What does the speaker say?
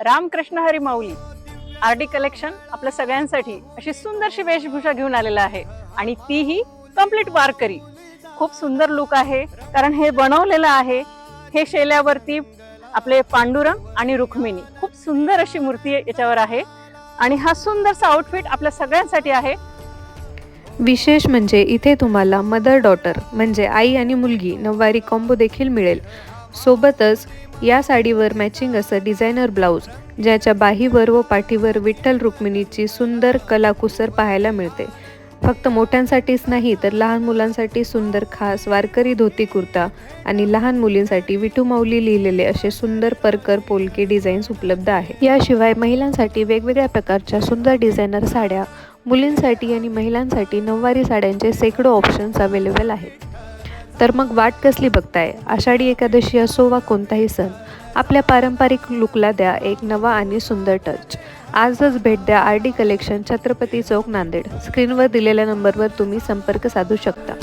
रामकृष्ण हरी माऊली RD collection आपल्या सगळ्यांसाठी अशी सुंदरशी वेशभूषा घेऊन आलेला आहे आणि तीही कंप्लीट वारकरी. खूप सुंदर लुक आहे कारण हे बनवलेलं आहे हे शेल्यावरती आपले पांडुरंग आणि रुक्मिणी. खूप सुंदर अशी मूर्ती याच्यावर आहे आणि हा सुंदरसा आउटफिट आपल्या सगळ्यांसाठी आहे. विशेष म्हणजे इथे तुम्हाला मदर डॉटर म्हणजे आई आणि मुलगी नऊवारी कॉम्बो देखील मिळेल. सोबतच या साडीवर मॅचिंग असं डिझायनर ब्लाऊज, ज्याच्या बाहीवर व पाठीवर विठ्ठल रुक्मिणीची सुंदर कलाकुसर पाहायला मिळते. फक्त मोठ्यांसाठीच नाही तर लहान मुलांसाठी सुंदर खास वारकरी धोती कुर्ता आणि लहान मुलींसाठी विठू माऊली लिहिलेले असे सुंदर परकर पोलके डिझाईन्स उपलब्ध आहेत. याशिवाय महिलांसाठी वेगवेगळ्या प्रकारच्या सुंदर डिझायनर साड्या, मुलींसाठी आणि महिलांसाठी नऊवारी साड्यांचे शेकडो ऑप्शन्स अवेलेबल आहेत. तर मग वाट कसली बघताय? आषाढी एकादशी असो वा कोणताही सण, आपल्या पारंपरिक लुकला द्या एक नवा आणि सुंदर टच. आजच भेट द्या आरडी कलेक्शन, छत्रपती चौक, नांदेड. स्क्रीनवर दिलेल्या नंबरवर तुम्ही संपर्क साधू शकता.